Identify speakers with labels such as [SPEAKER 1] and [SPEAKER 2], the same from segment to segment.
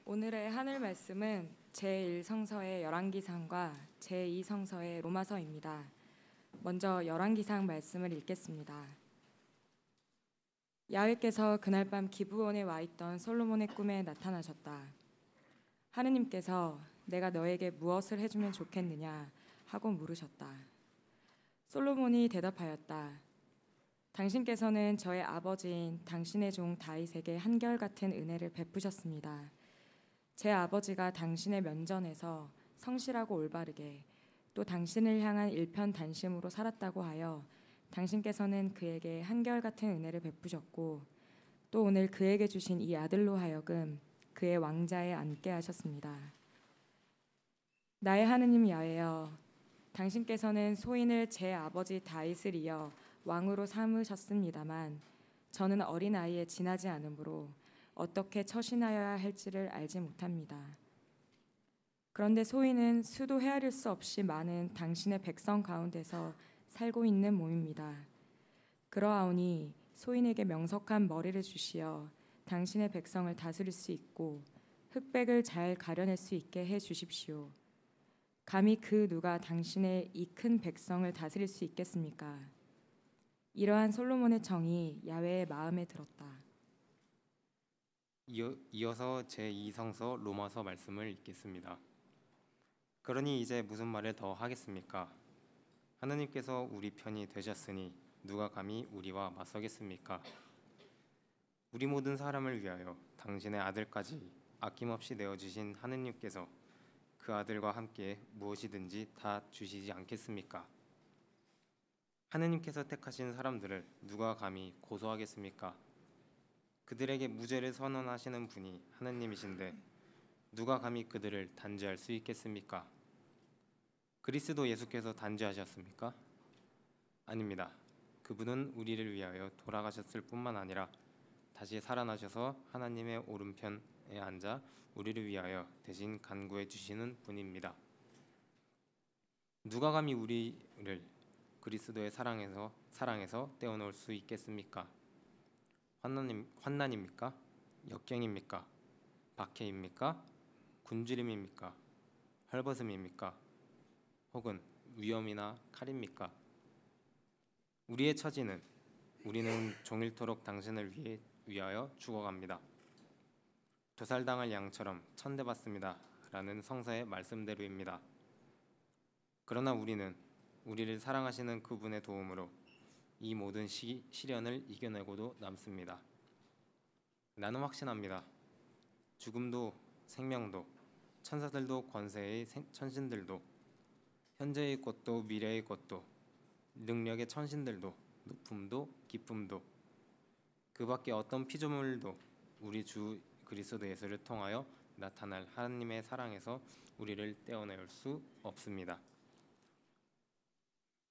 [SPEAKER 1] 오늘의 하늘 말씀은 제1성서의 열왕기상과 제2성서의 로마서입니다. 먼저 열왕기상 말씀을 읽겠습니다. 야훼께서 그날 밤 기브온에 와 있던 솔로몬의 꿈에 나타나셨다. 하느님께서 내가 너에게 무엇을 해주면 좋겠느냐 하고 물으셨다. 솔로몬이 대답하였다. 당신께서는 저의 아버지인 당신의 종 다윗에게 한결같은 은혜를 베푸셨습니다. 제 아버지가 당신의 면전에서 성실하고 올바르게 또 당신을 향한 일편단심으로 살았다고 하여 당신께서는 그에게 한결같은 은혜를 베푸셨고 또 오늘 그에게 주신 이 아들로 하여금 그의 왕자에 앉게 하셨습니다. 나의 하느님 야훼여, 당신께서는 소인을 제 아버지 다윗을 이어 왕으로 삼으셨습니다만 저는 어린아이에 지나지 않으므로 어떻게 처신하여야 할지를 알지 못합니다. 그런데 소인은 수도 헤아릴 수 없이 많은 당신의 백성 가운데서 살고 있는 몸입니다. 그러하오니 소인에게 명석한 머리를 주시어 당신의 백성을 다스릴 수 있고 흑백을 잘 가려낼 수 있게 해 주십시오. 감히 그 누가 당신의 이 큰 백성을 다스릴 수 있겠습니까? 이러한 솔로몬의 청이 야훼의 마음에 들었다.
[SPEAKER 2] 이어서 제2성서 로마서 말씀을 읽겠습니다. 그러니 이제 무슨 말을 더 하겠습니까? 하느님께서 우리 편이 되셨으니 누가 감히 우리와 맞서겠습니까? 우리 모든 사람을 위하여 당신의 아들까지 아낌없이 내어주신 하느님께서 그 아들과 함께 무엇이든지 다 주시지 않겠습니까? 하느님께서 택하신 사람들을 누가 감히 고소하겠습니까? 그들에게 무죄를 선언하시는 분이 하느님이신데 누가 감히 그들을 단죄할 수 있겠습니까? 그리스도 예수께서 단죄하셨습니까? 아닙니다. 그분은 우리를 위하여 돌아가셨을 뿐만 아니라 다시 살아나셔서 하나님의 오른편에 앉아 우리를 위하여 대신 간구해 주시는 분입니다. 누가 감히 우리를 그리스도의 사랑에서 떼어놓을 수 있겠습니까? 환난입니까? 역경입니까? 박해입니까? 굶주림입니까? 헐벗음입니까? 혹은 위험이나 칼입니까? 우리의 처지는 우리는 종일토록 당신을 위하여 죽어갑니다. 도살당할 양처럼 천대받습니다. 라는 성서의 말씀대로입니다. 그러나 우리는 우리를 사랑하시는 그분의 도움으로 이 모든 시련을 이겨내고도 남습니다. 나는 확신합니다. 죽음도 생명도 천사들도 권세의 천신들도 현재의 것도 미래의 것도 능력의 천신들도 높음도 깊음도 그 밖에 어떤 피조물도 우리 주 그리스도 예수를 통하여 나타날 하나님의 사랑에서 우리를 떼어낼 수 없습니다.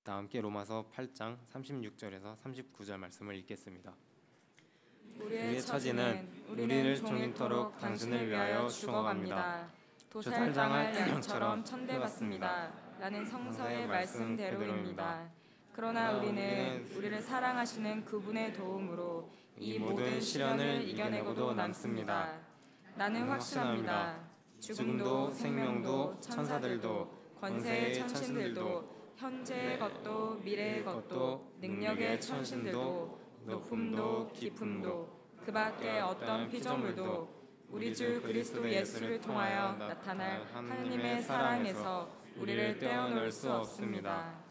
[SPEAKER 2] 다 함께 로마서 8장 36절에서 39절 말씀을 읽겠습니다.
[SPEAKER 1] 우리의 처지는 우리를 종일토록 당신을 위하여 죽어갑니다. 도살당할 양처럼 천대받습니다. 라는 성서의 말씀대로입니다. 그러나 우리는 우리를 사랑하시는 그분의 도움으로 이 모든 시련을 이겨내고도 남습니다. 나는 확신합니다. 죽음도 생명도 천사들도 권세의 천신들도 현재의 것도 미래의 것도 능력의 천신들도 높음도 깊음도 그 밖에 어떤 피조물도 우리 주 그리스도 예수를 통하여 나타날 하느님의 사랑에서 우리를 떼어놓을 수 없습니다.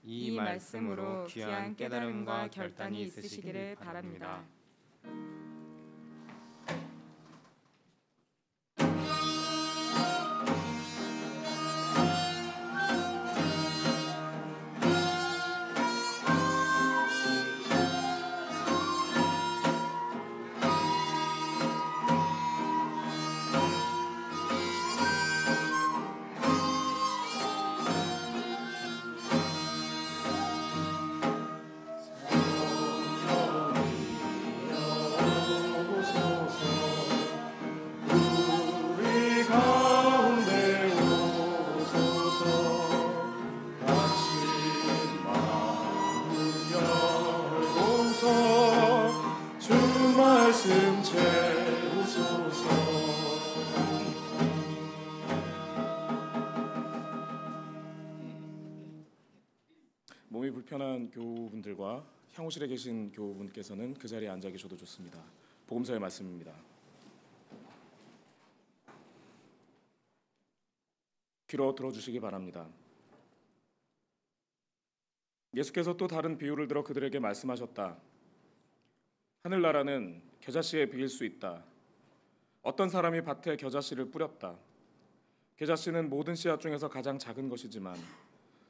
[SPEAKER 1] 이 말씀으로 귀한 깨달음과 결단이 있으시기를 바랍니다.
[SPEAKER 3] 불편한 교우분들과 향호실에 계신 교우분께서는 그 자리에 앉아 계셔도 좋습니다. 복음서의 말씀입니다. 귀로 들어주시기 바랍니다. 예수께서 또 다른 비유를 들어 그들에게 말씀하셨다. 하늘나라는 겨자씨에 비길 수 있다. 어떤 사람이 밭에 겨자씨를 뿌렸다. 겨자씨는 모든 씨앗 중에서 가장 작은 것이지만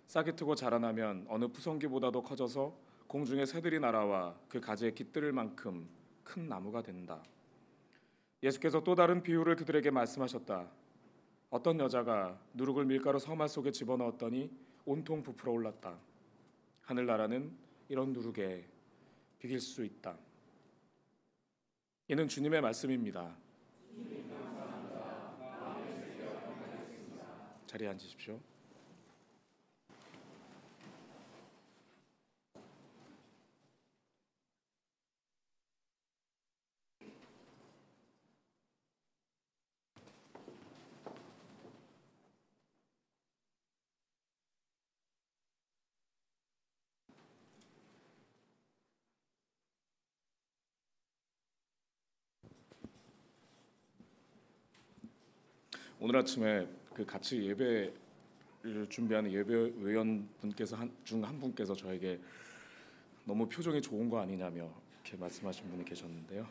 [SPEAKER 3] 싹이 트고 자라나면 어느 푸성기보다도 커져서 공중에 새들이 날아와 그 가지에 깃들을 만큼 큰 나무가 된다. 예수께서 또 다른 비유를 그들에게 말씀하셨다. 어떤 여자가 누룩을 밀가루 서말 속에 집어넣었더니 온통 부풀어 올랐다. 하늘나라는 이런 누룩에 비길 수 있다. 이는 주님의 말씀입니다. 자리에 앉으십시오. 오늘 아침에 그 같이 예배를 준비하는 예배위원분께서 중 한 분께서 저에게 너무 표정이 좋은 거 아니냐며 이렇게 말씀하신 분이 계셨는데요.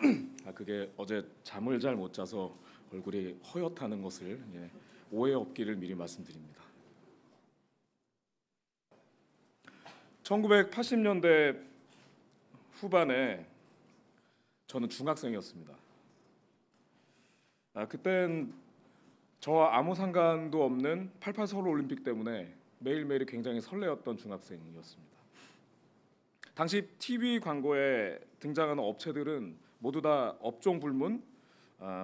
[SPEAKER 3] 네. 그게 어제 잠을 잘 못 자서 얼굴이 허옇다는 것을 오해 없기를 미리 말씀드립니다. 1980년대 후반에 저는 중학생이었습니다. 그땐 저와 아무 상관도 없는 88 서울 올림픽 때문에 매일매일이 굉장히 설레었던 중학생이었습니다. 당시 TV 광고에 등장하는 업체들은 모두 다 업종 불문,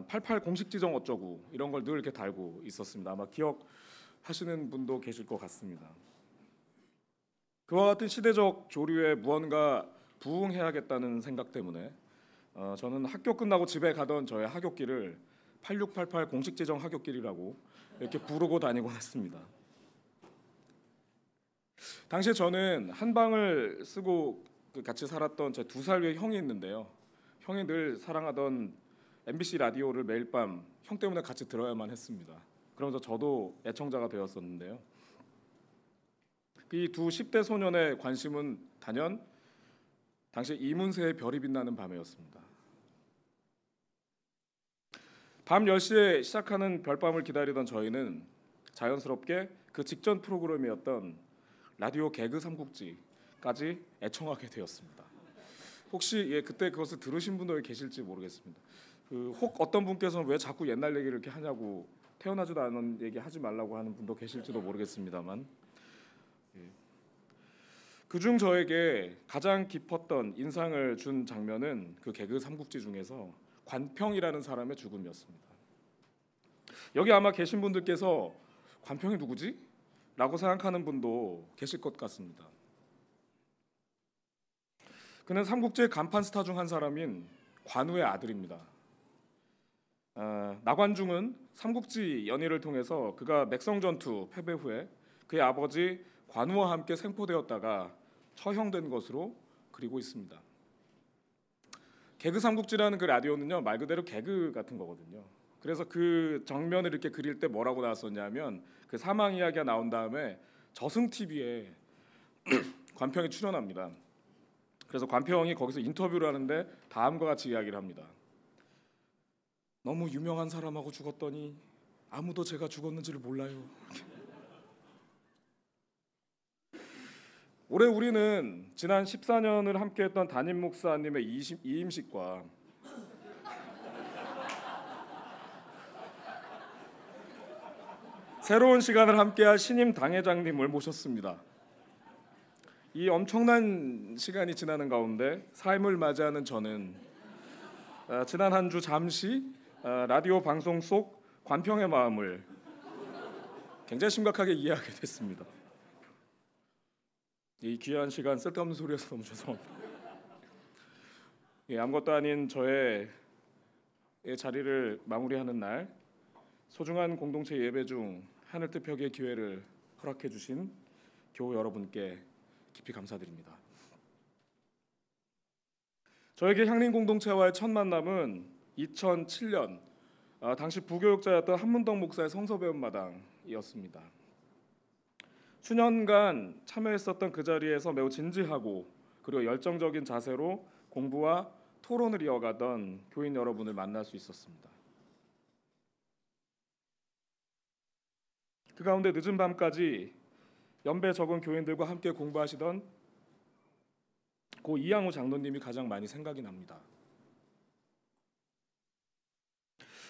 [SPEAKER 3] 88 공식 지정 어쩌고 이런 걸 늘 이렇게 달고 있었습니다. 아마 기억하시는 분도 계실 것 같습니다. 그와 같은 시대적 조류에 무언가 부응해야겠다는 생각 때문에 저는 학교 끝나고 집에 가던 저의 하굣길을 8688 공식 지정 하굣길이라고 이렇게 부르고 다니곤 했습니다. 당시에 저는 한 방을 쓰고 같이 살았던 제 2살 위에 형이 있는데요. 형이 늘 사랑하던 MBC 라디오를 매일 밤 형 때문에 같이 들어야만 했습니다. 그러면서 저도 애청자가 되었었는데요. 이 두 10대 소년의 관심은 단연 당시 이문세의 별이 빛나는 밤이었습니다. 밤 10시에 시작하는 별밤을 기다리던 저희는 자연스럽게 그 직전 프로그램이었던 라디오 개그 삼국지까지 애청하게 되었습니다. 혹시 그때 그것을 들으신 분도 계실지 모르겠습니다. 혹 어떤 분께서는 왜 자꾸 옛날 얘기를 이렇게 하냐고, 태어나지도 않은 얘기 하지 말라고 하는 분도 계실지도 모르겠습니다만, 그중 저에게 가장 깊었던 인상을 준 장면은 그 개그 삼국지 중에서 관평이라는 사람의 죽음이었습니다. 여기 아마 계신 분들께서 관평이 누구지? 라고 생각하는 분도 계실 것 같습니다. 그는 삼국지의 간판 스타 중 한 사람인 관우의 아들입니다. 나관중은 삼국지 연의를 통해서 그가 맥성전투 패배 후에 그의 아버지 관우와 함께 생포되었다가 처형된 것으로 그리고 있습니다. 개그 삼국지라는 그 라디오는요, 말 그대로 개그 같은 거거든요. 그래서 그 정면을 이렇게 그릴 때 뭐라고 나왔었냐면, 그 사망 이야기가 나온 다음에 저승 TV에 관평이 출연합니다. 그래서 관평이 거기서 인터뷰를 하는데 다음과 같이 이야기를 합니다. 너무 유명한 사람하고 죽었더니 아무도 제가 죽었는지를 몰라요. 올해 우리는 지난 14년을 함께했던 담임 목사님의 이임식과 새로운 시간을 함께할 신임 당회장님을 모셨습니다. 이 엄청난 시간이 지나는 가운데 삶을 맞이하는 저는 지난 한 주 잠시 라디오 방송 속 관평의 마음을 굉장히 심각하게 이해하게 됐습니다. 이 귀한 시간 쓸데없는 소리여서 너무 죄송합니다. 아무것도 아닌 저의 자리를 마무리하는 날, 소중한 공동체 예배 중 하늘 뜻 펴기의 기회를 허락해 주신 교우 여러분께 깊이 감사드립니다. 저에게 향림 공동체와의 첫 만남은 2007년 당시 부교육자였던 한문덕 목사의 성서배움마당이었습니다. 수년간 참여했었던 그 자리에서 매우 진지하고 그리고 열정적인 자세로 공부와 토론을 이어가던 교인 여러분을 만날 수 있었습니다. 그 가운데 늦은 밤까지 연배 적은 교인들과 함께 공부하시던 고 이양호 장로님이 가장 많이 생각이 납니다.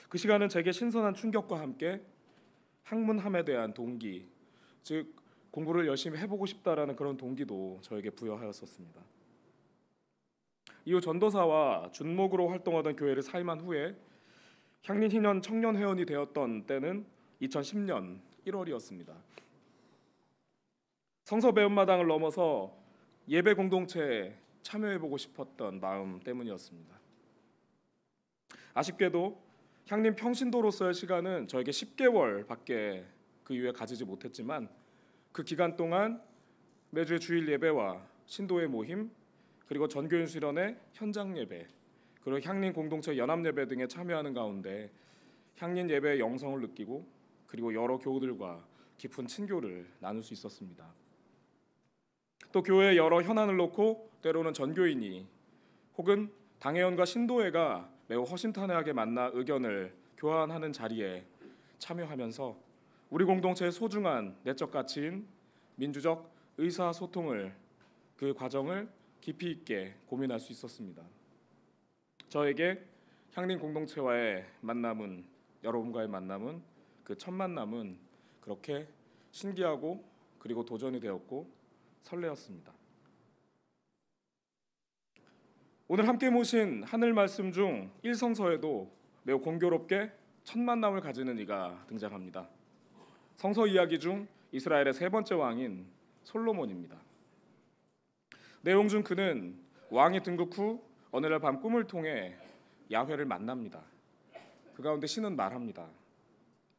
[SPEAKER 3] 그 시간은 제게 신선한 충격과 함께 학문함에 대한 동기, 즉 공부를 열심히 해보고 싶다라는 그런 동기도 저에게 부여하였었습니다. 이후 전도사와 준목으로 활동하던 교회를 사임한 후에 향림 희년 청년 회원이 되었던 때는 2010년 1월이었습니다. 성서 배움마당을 넘어서 예배 공동체에 참여해보고 싶었던 마음 때문이었습니다. 아쉽게도 향림 평신도로서의 시간은 저에게 10개월밖에 그 이후에 가지지 못했지만 그 기간 동안 매주의 주일 예배와 신도의 모임 그리고 전교인 수련회 현장 예배 그리고 향림 공동체 연합 예배 등에 참여하는 가운데 향림 예배의 영성을 느끼고 그리고 여러 교우들과 깊은 친교를 나눌 수 있었습니다. 또 교회의 여러 현안을 놓고 때로는 전교인이 혹은 당회원과 신도회가 매우 허심탄회하게 만나 의견을 교환하는 자리에 참여하면서 우리 공동체의 소중한 내적 가치인 민주적 의사소통을 그 과정을 깊이 있게 고민할 수 있었습니다. 저에게 향림 공동체와의 만남은 여러분과의 만남은 그 첫 만남은 그렇게 신기하고 그리고 도전이 되었고 설레었습니다. 오늘 함께 모신 하늘 말씀 중 1성서에도 매우 공교롭게 첫 만남을 가지는 이가 등장합니다. 성서 이야기 중 이스라엘의 세 번째 왕인 솔로몬입니다. 내용 중 그는 왕이 등극 후 어느 날 밤 꿈을 통해 야훼를 만납니다. 그 가운데 신은 말합니다.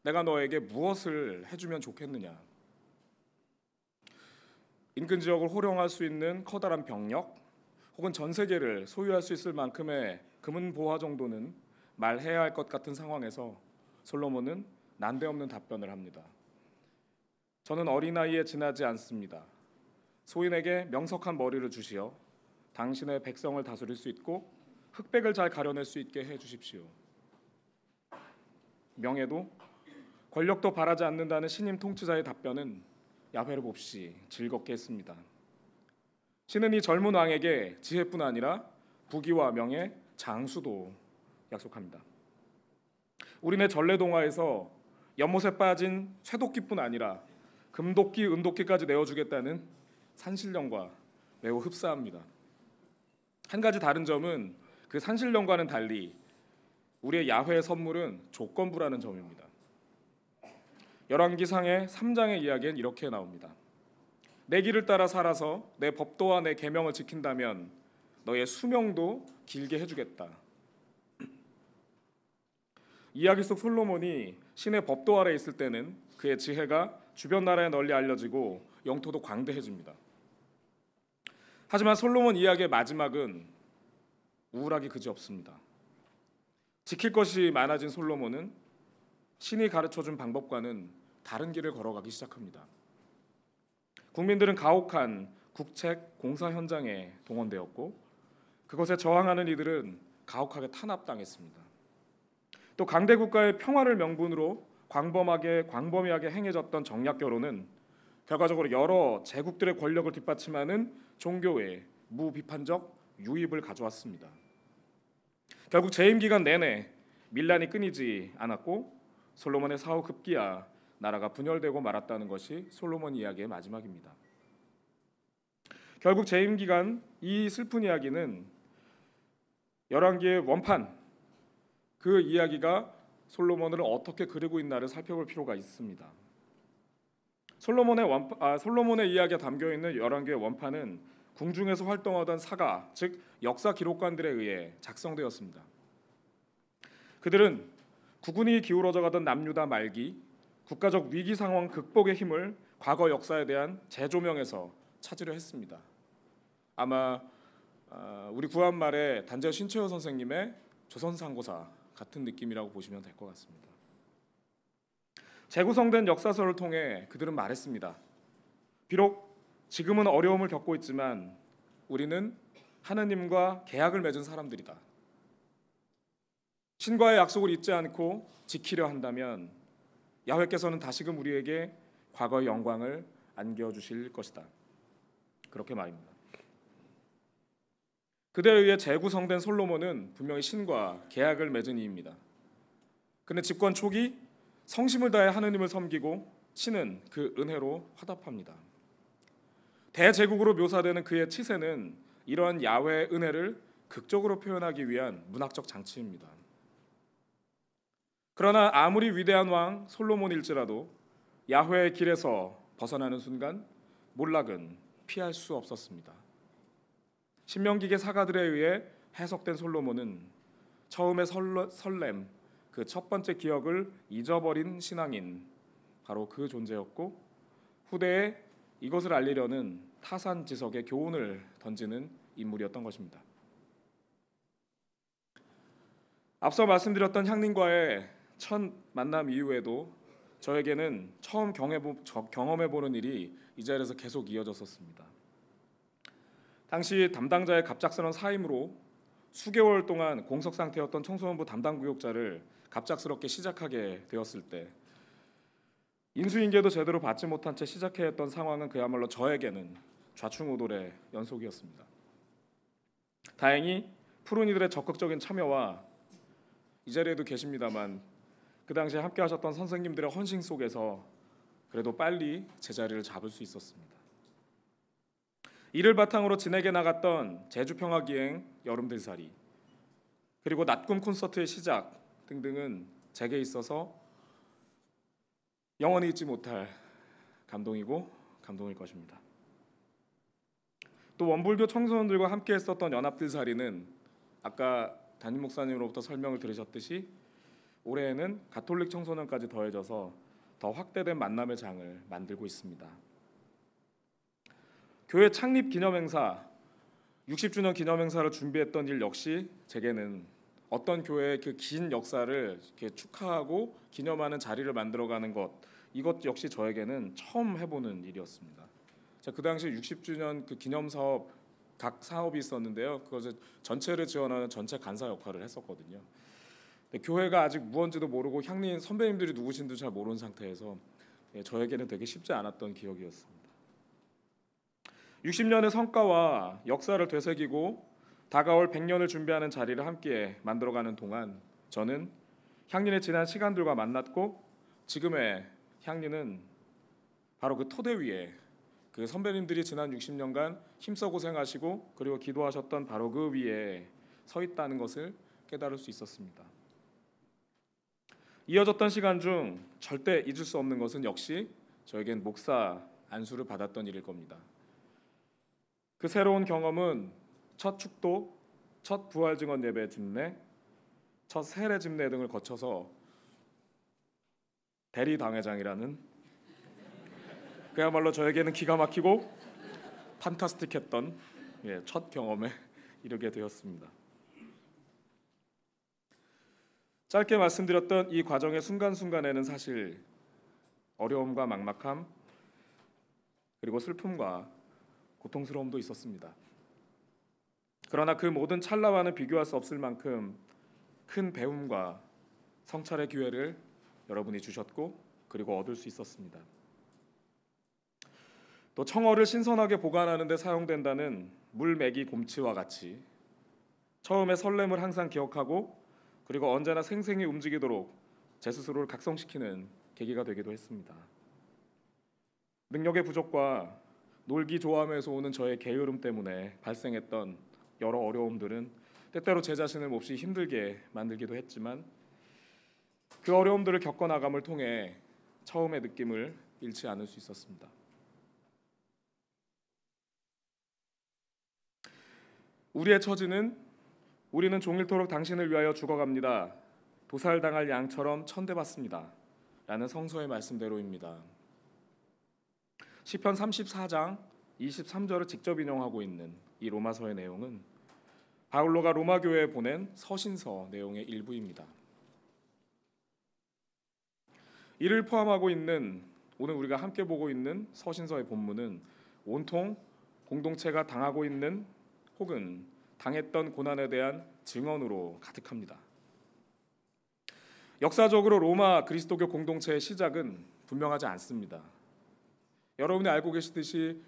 [SPEAKER 3] 내가 너에게 무엇을 해주면 좋겠느냐? 인근 지역을 호령할 수 있는 커다란 병력 혹은 전 세계를 소유할 수 있을 만큼의 금은 보화 정도는 말해야 할 것 같은 상황에서 솔로몬은 난데없는 답변을 합니다. 저는 어린아이에 지나지 않습니다. 소인에게 명석한 머리를 주시어 당신의 백성을 다스릴 수 있고 흑백을 잘 가려낼 수 있게 해주십시오. 명예도 권력도 바라지 않는다는 신임 통치자의 답변은 야훼를 몹시 즐겁게 했습니다. 신은 이 젊은 왕에게 지혜뿐 아니라 부귀와 명예, 장수도 약속합니다. 우리네 전래동화에서 연못에 빠진 쇠도끼뿐 아니라 금도끼, 은도끼까지 내어주겠다는 산신령과 매우 흡사합니다. 한 가지 다른 점은 그 산신령과는 달리 우리의 야훼의 선물은 조건부라는 점입니다. 열왕기상의 3장의 이야기는 이렇게 나옵니다. 내 길을 따라 살아서 내 법도와 내 계명을 지킨다면 너의 수명도 길게 해주겠다. 이야기 속 솔로몬이 신의 법도 아래 있을 때는 그의 지혜가 주변 나라에 널리 알려지고 영토도 광대해집니다. 하지만 솔로몬 이야기의 마지막은 우울하기 그지없습니다. 지킬 것이 많아진 솔로몬은 신이 가르쳐준 방법과는 다른 길을 걸어가기 시작합니다. 국민들은 가혹한 국책 공사 현장에 동원되었고 그것에 저항하는 이들은 가혹하게 탄압당했습니다. 또 강대 국가의 평화를 명분으로 광범위하게 행해졌던 정략 결혼은 결과적으로 여러 제국들의 권력을 뒷받침하는 종교의 무비판적 유입을 가져왔습니다. 결국 재임 기간 내내 밀란이 끊이지 않았고 솔로몬의 사후 급기야 나라가 분열되고 말았다는 것이 솔로몬 이야기의 마지막입니다. 결국 재임 기간 이 슬픈 이야기는 열왕기의 원판 그 이야기가 솔로몬을 어떻게 그리고 있나를 살펴볼 필요가 있습니다. 솔로몬의 이야기가 담겨 있는 열왕기의 원판은 궁중에서 활동하던 사가, 즉 역사 기록관들에 의해 작성되었습니다. 그들은 국군이 기울어져 가던 남유다 말기 국가적 위기 상황 극복의 힘을 과거 역사에 대한 재조명에서 찾으려 했습니다. 아마 우리 구한말의 단재호 신채호 선생님의 조선상고사 같은 느낌이라고 보시면 될 것 같습니다. 재구성된 역사서를 통해 그들은 말했습니다. 비록 지금은 어려움을 겪고 있지만 우리는 하느님과 계약을 맺은 사람들이다. 신과의 약속을 잊지 않고 지키려 한다면 야훼께서는 다시금 우리에게 과거의 영광을 안겨주실 것이다. 그렇게 말입니다. 그들에 의해 재구성된 솔로몬은 분명히 신과 계약을 맺은 이입니다. 그는 집권 초기 성심을 다해 하느님을 섬기고 신은 그 은혜로 화답합니다. 대제국으로 묘사되는 그의 치세는 이러한 야훼의 은혜를 극적으로 표현하기 위한 문학적 장치입니다. 그러나 아무리 위대한 왕 솔로몬일지라도 야훼의 길에서 벗어나는 순간 몰락은 피할 수 없었습니다. 신명기계 사가들에 의해 해석된 솔로몬은 처음에 설렘, 그 첫 번째 기억을 잊어버린 신앙인, 바로 그 존재였고 후대에 이것을 알리려는 타산지석의 교훈을 던지는 인물이었던 것입니다. 앞서 말씀드렸던 향림과의 첫 만남 이후에도 저에게는 처음 경험해보는 일이 이 자리에서 계속 이어졌었습니다. 당시 담당자의 갑작스러운 사임으로 수개월 동안 공석 상태였던 청소년부 담당 구역자를 갑작스럽게 시작하게 되었을 때 인수인계도 제대로 받지 못한 채 시작해야 했던 상황은 그야말로 저에게는 좌충우돌의 연속이었습니다. 다행히 푸른 이들의 적극적인 참여와 이 자리에도 계십니다만 그 당시에 함께 하셨던 선생님들의 헌신 속에서 그래도 빨리 제자리를 잡을 수 있었습니다. 이를 바탕으로 진행해 나갔던 제주평화기행 여름들살이 그리고 낮꿈 콘서트의 시작 등등은 제게 있어서 영원히 잊지 못할 감동일 것입니다. 또 원불교 청소년들과 함께 했었던 연합들살이는 아까 담임 목사님으로부터 설명을 들으셨듯이 올해에는 가톨릭 청소년까지 더해져서 더 확대된 만남의 장을 만들고 있습니다. 교회 창립 기념행사 60주년 기념행사를 준비했던 일 역시 제게는 어떤 교회의 그 긴 역사를 이렇게 축하하고 기념하는 자리를 만들어가는 이것 역시 저에게는 처음 해보는 일이었습니다. 제가 그 당시 60주년 그 기념 사업 각 사업이 있었는데요. 그것을 전체를 지원하는 전체 간사 역할을 했었거든요. 근데 교회가 아직 무언지도 모르고 향린 선배님들이 누구신지도 잘 모르는 상태에서 저에게는 되게 쉽지 않았던 기억이었습니다. 60년의 성과와 역사를 되새기고 다가올 100년을 준비하는 자리를 함께 만들어가는 동안 저는 향린의 지난 시간들과 만났고 지금의 향린은 바로 그 토대 위에 그 선배님들이 지난 60년간 힘써 고생하시고 그리고 기도하셨던 바로 그 위에 서 있다는 것을 깨달을 수 있었습니다. 이어졌던 시간 중 절대 잊을 수 없는 것은 역시 저에겐 목사 안수를 받았던 일일 겁니다. 그 새로운 경험은 첫 축도, 첫 부활 증언 예배 집례, 첫 세례 집례 등을 거쳐서 대리당회장이라는 그야말로 저에게는 기가 막히고 판타스틱했던 첫 경험에 이르게 되었습니다. 짧게 말씀드렸던 이 과정의 순간순간에는 사실 어려움과 막막함 그리고 슬픔과 고통스러움도 있었습니다. 그러나 그 모든 찰나와는 비교할 수 없을 만큼 큰 배움과 성찰의 기회를 여러분이 주셨고 그리고 얻을 수 있었습니다. 또 청어를 신선하게 보관하는 데 사용된다는 물매기 곰치와 같이 처음의 설렘을 항상 기억하고 그리고 언제나 생생히 움직이도록 제 스스로를 각성시키는 계기가 되기도 했습니다. 능력의 부족과 놀기 좋아하면서 오는 저의 게으름 때문에 발생했던 여러 어려움들은 때때로 제 자신을 몹시 힘들게 만들기도 했지만 그 어려움들을 겪어나감을 통해 처음의 느낌을 잃지 않을 수 있었습니다. 우리의 처지는 우리는 종일토록 당신을 위하여 죽어갑니다. 도살당할 양처럼 천대받습니다. 라는 성서의 말씀대로입니다. 시편 34장 23절을 직접 인용하고 있는 이 로마서의 내용은 바울로가 로마 교회에 보낸 서신서 내용의 일부입니다. 이를 포함하고 있는 오늘 우리가 함께 보고 있는 서신서의 본문은 온통 공동체가 당하고 있는 혹은 당했던 고난에 대한 증언으로 가득합니다. 역사적으로 로마 그리스도교 공동체의 시작은 분명하지 않습니다. 여러분이 알고 계시듯이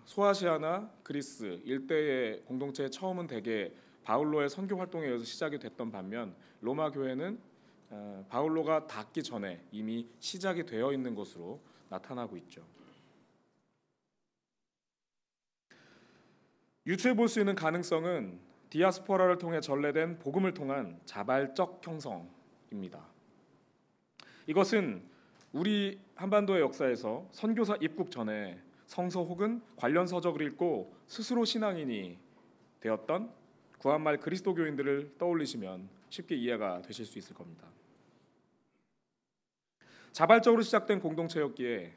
[SPEAKER 3] 소아시아나 그리스 일대의 공동체의 처음은 대개 바울로의 선교 활동에 의해서 시작이 됐던 반면 로마 교회는 바울로가 닿기 전에 이미 시작이 되어 있는 것으로 나타나고 있죠. 유추해 볼 수 있는 가능성은 디아스포라를 통해 전래된 복음을 통한 자발적 형성입니다. 이것은 우리 한반도의 역사에서 선교사 입국 전에 성서 혹은 관련 서적을 읽고 스스로 신앙인이 되었던 구한말 그리스도교인들을 떠올리시면 쉽게 이해가 되실 수 있을 겁니다. 자발적으로 시작된 공동체였기에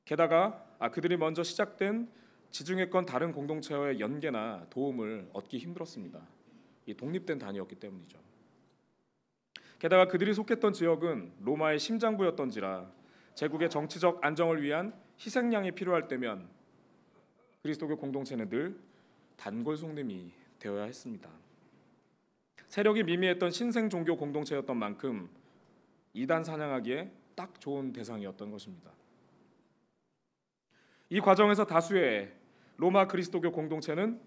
[SPEAKER 3] 게다가 그들이 먼저 시작된 지중해권 다른 공동체와의 연계나 도움을 얻기 힘들었습니다. 이 독립된 단위였기 때문이죠. 게다가 그들이 속했던 지역은 로마의 심장부였던지라 제국의 정치적 안정을 위한 희생양이 필요할 때면 그리스도교 공동체는 늘 단골 손님이 되어야 했습니다. 세력이 미미했던 신생 종교 공동체였던 만큼 이단 사냥하기에 딱 좋은 대상이었던 것입니다. 이 과정에서 다수의 로마 그리스도교 공동체는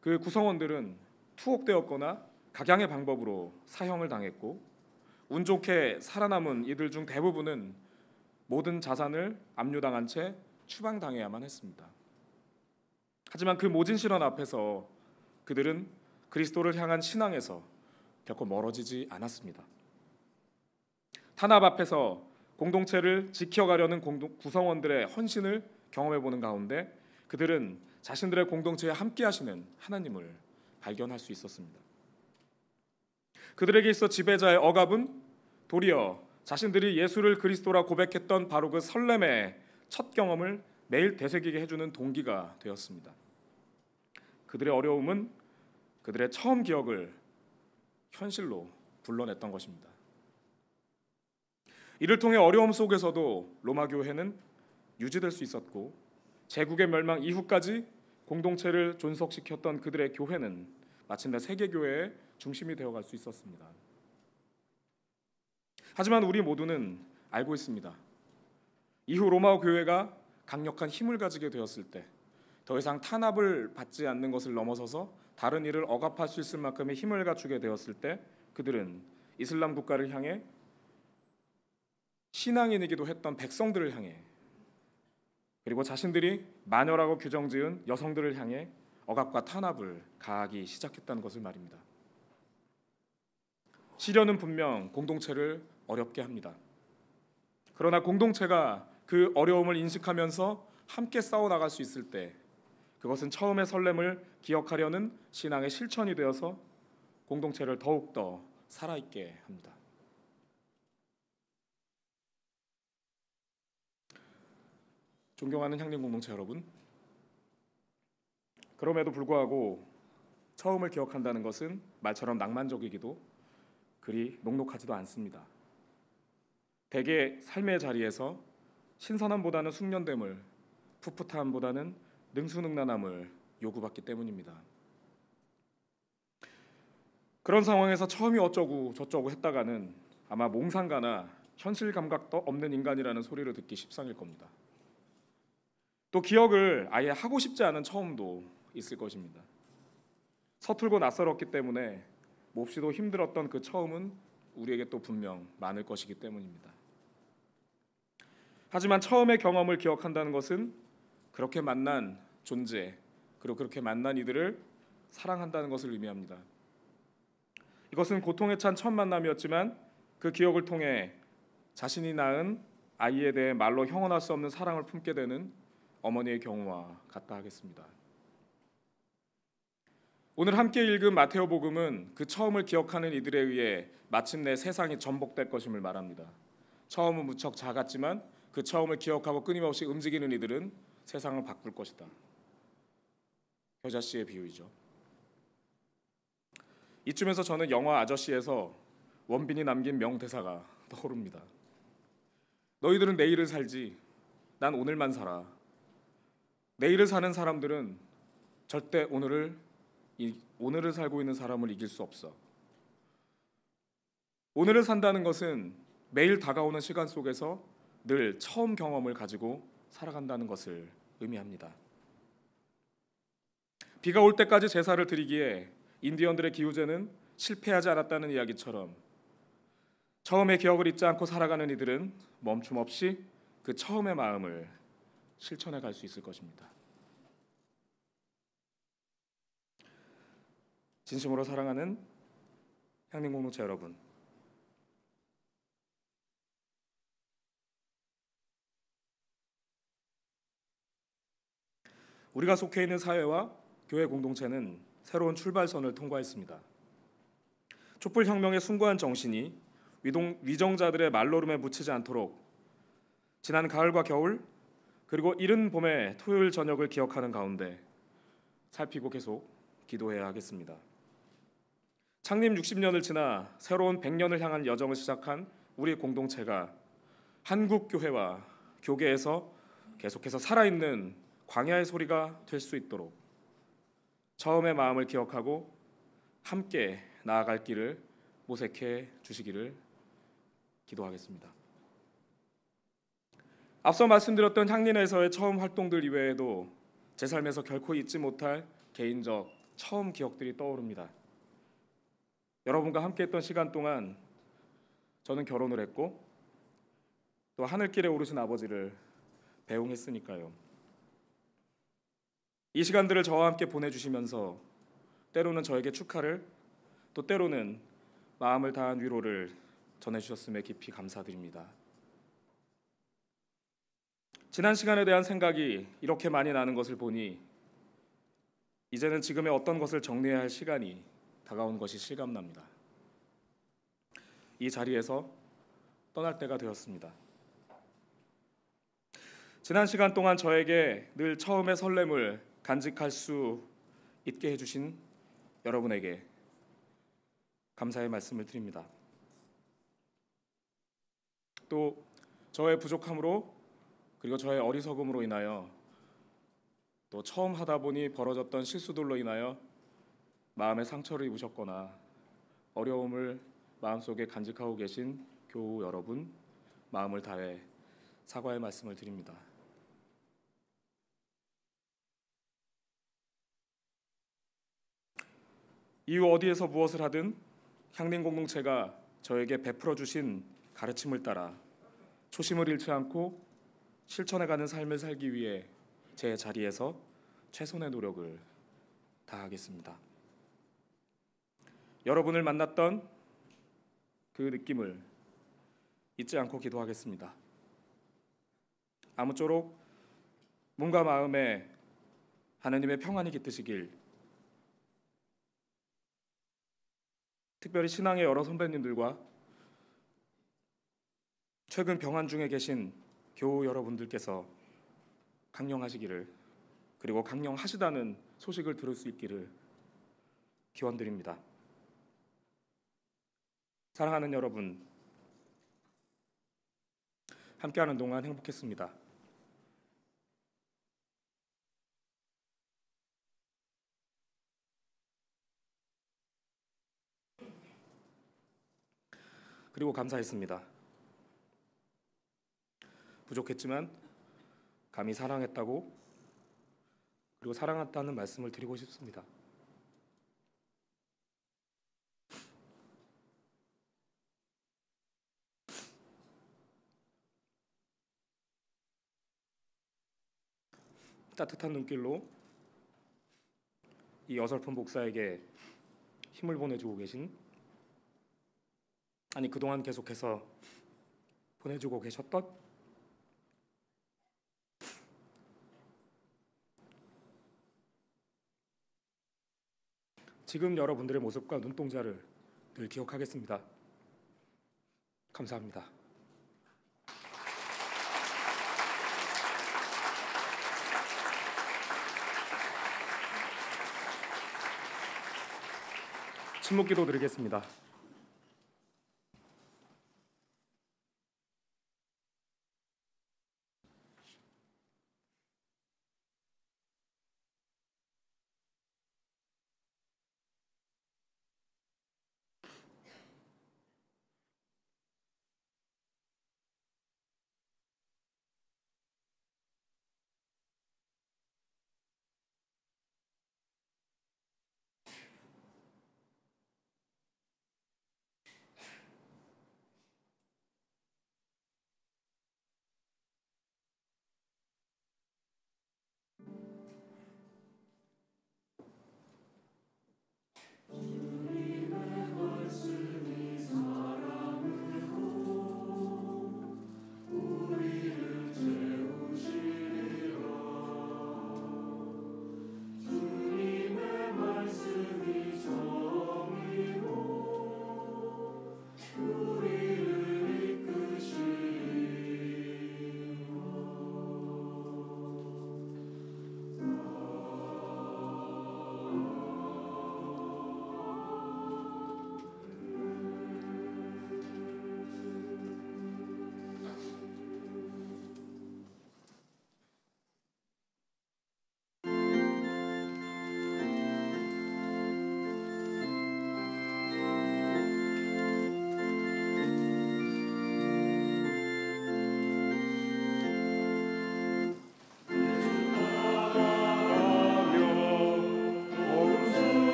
[SPEAKER 3] 그 구성원들은 투옥되었거나 각양의 방법으로 사형을 당했고 운 좋게 살아남은 이들 중 대부분은 모든 자산을 압류당한 채 추방당해야만 했습니다. 하지만 그 모진 시련 앞에서 그들은 그리스도를 향한 신앙에서 결코 멀어지지 않았습니다. 탄압 앞에서 공동체를 지켜가려는 구성원들의 헌신을 경험해보는 가운데 그들은 자신들의 공동체에 함께하시는 하나님을 발견할 수 있었습니다. 그들에게 있어 지배자의 억압은 도리어 자신들이 예수를 그리스도라 고백했던 바로 그 설렘의 첫 경험을 매일 되새기게 해주는 동기가 되었습니다. 그들의 어려움은 그들의 처음 기억을 현실로 불러냈던 것입니다. 이를 통해 어려움 속에서도 로마 교회는 유지될 수 있었고 제국의 멸망 이후까지 공동체를 존속시켰던 그들의 교회는 마침내 세계교회의 중심이 되어갈 수 있었습니다. 하지만 우리 모두는 알고 있습니다. 이후 로마 교회가 강력한 힘을 가지게 되었을 때 더 이상 탄압을 받지 않는 것을 넘어서서 다른 일을 억압할 수 있을 만큼의 힘을 갖추게 되었을 때 그들은 이슬람 국가를 향해 신앙인이기도 했던 백성들을 향해 그리고 자신들이 마녀라고 규정지은 여성들을 향해 억압과 탄압을 가하기 시작했다는 것을 말입니다. 시련은 분명 공동체를 어렵게 합니다. 그러나 공동체가 그 어려움을 인식하면서 함께 싸워나갈 수 있을 때 그것은 처음의 설렘을 기억하려는 신앙의 실천이 되어서 공동체를 더욱더 살아있게 합니다. 존경하는 향림 공동체 여러분, 그럼에도 불구하고 처음을 기억한다는 것은 말처럼 낭만적이기도 그리 녹록하지도 않습니다. 대개 삶의 자리에서 신선함보다는 숙련됨을, 풋풋함보다는 능수능란함을 요구받기 때문입니다. 그런 상황에서 처음이 어쩌고 저쩌고 했다가는 아마 몽상가나 현실 감각도 없는 인간이라는 소리를 듣기 십상일 겁니다. 또 기억을 아예 하고 싶지 않은 처음도 있을 것입니다. 서툴고 낯설었기 때문에 몹시도 힘들었던 그 처음은 우리에게 또 분명 많을 것이기 때문입니다. 하지만 처음의 경험을 기억한다는 것은 그렇게 만난 존재, 그리고 그렇게 만난 이들을 사랑한다는 것을 의미합니다. 이것은 고통에 찬 첫 만남이었지만 그 기억을 통해 자신이 낳은 아이에 대해 말로 형언할 수 없는 사랑을 품게 되는 어머니의 경우와 같다 하겠습니다. 오늘 함께 읽은 마테오 복음은 그 처음을 기억하는 이들에 의해 마침내 세상이 전복될 것임을 말합니다. 처음은 무척 작았지만 그 처음을 기억하고 끊임없이 움직이는 이들은 세상을 바꿀 것이다. 겨자 씨의 비유이죠. 이쯤에서 저는 영화 아저씨에서 원빈이 남긴 명대사가 떠오릅니다. 너희들은 내일을 살지, 난 오늘만 살아. 내일을 사는 사람들은 절대 오늘을 살고 있는 사람을 이길 수 없어. 오늘을 산다는 것은 매일 다가오는 시간 속에서 늘 처음 경험을 가지고 살아간다는 것을 의미합니다. 비가 올 때까지 제사를 드리기에 인디언들의 기우제는 실패하지 않았다는 이야기처럼 처음의 기억을 잊지 않고 살아가는 이들은 멈춤 없이 그 처음의 마음을 실천해 갈 수 있을 것입니다. 진심으로 사랑하는 향림 공동체 여러분, 우리가 속해 있는 사회와 교회 공동체는 새로운 출발선을 통과했습니다. 촛불혁명의 숭고한 정신이 위정자들의 말로름에 묻히지 않도록 지난 가을과 겨울 그리고 이른 봄의 토요일 저녁을 기억하는 가운데 살피고 계속 기도해야 하겠습니다. 창립 60년을 지나 새로운 100년을 향한 여정을 시작한 우리 공동체가 한국 교회와 교계에서 계속해서 살아있는 광야의 소리가 될 수 있도록 처음의 마음을 기억하고 함께 나아갈 길을 모색해 주시기를 기도하겠습니다. 앞서 말씀드렸던 향린에서의 처음 활동들 이외에도 제 삶에서 결코 잊지 못할 개인적 처음 기억들이 떠오릅니다. 여러분과 함께했던 시간 동안 저는 결혼을 했고 또 하늘길에 오르신 아버지를 배웅했으니까요. 이 시간들을 저와 함께 보내주시면서 때로는 저에게 축하를 또 때로는 마음을 다한 위로를 전해주셨음에 깊이 감사드립니다. 지난 시간에 대한 생각이 이렇게 많이 나는 것을 보니 이제는 지금의 어떤 것을 정리해야 할 시간이 다가온 것이 실감납니다. 이 자리에서 떠날 때가 되었습니다. 지난 시간 동안 저에게 늘 처음의 설렘을 간직할 수 있게 해주신 여러분에게 감사의 말씀을 드립니다. 또 저의 부족함으로 그리고 저의 어리석음으로 인하여 또 처음 하다 보니 벌어졌던 실수들로 인하여 마음의 상처를 입으셨거나 어려움을 마음속에 간직하고 계신 교우 여러분, 마음을 다해 사과의 말씀을 드립니다. 이후 어디에서 무엇을 하든 향림 공동체가 저에게 베풀어 주신 가르침을 따라 초심을 잃지 않고 실천해가는 삶을 살기 위해 제 자리에서 최선의 노력을 다하겠습니다. 여러분을 만났던 그 느낌을 잊지 않고 기도하겠습니다. 아무쪼록 몸과 마음에 하나님의 평안이 깃드시길, 특별히 신앙의 여러 선배님들과 최근 병환 중에 계신 교우 여러분들께서 강령하시기를, 그리고 강령하시다는 소식을 들을 수 있기를 기원드립니다. 사랑하는 여러분, 함께하는 동안 행복했습니다. 그리고 감사했습니다. 부족했지만 감히 사랑했다고 그리고 사랑했다는 말씀을 드리고 싶습니다. 따뜻한 눈길로 이 어설픈 목사에게 힘을 보내주고 계신, 아니 그동안 계속해서 보내주고 계셨던 지금 여러분들의 모습과 눈동자를 늘 기억하겠습니다. 감사합니다.
[SPEAKER 4] 침묵기도 드리겠습니다.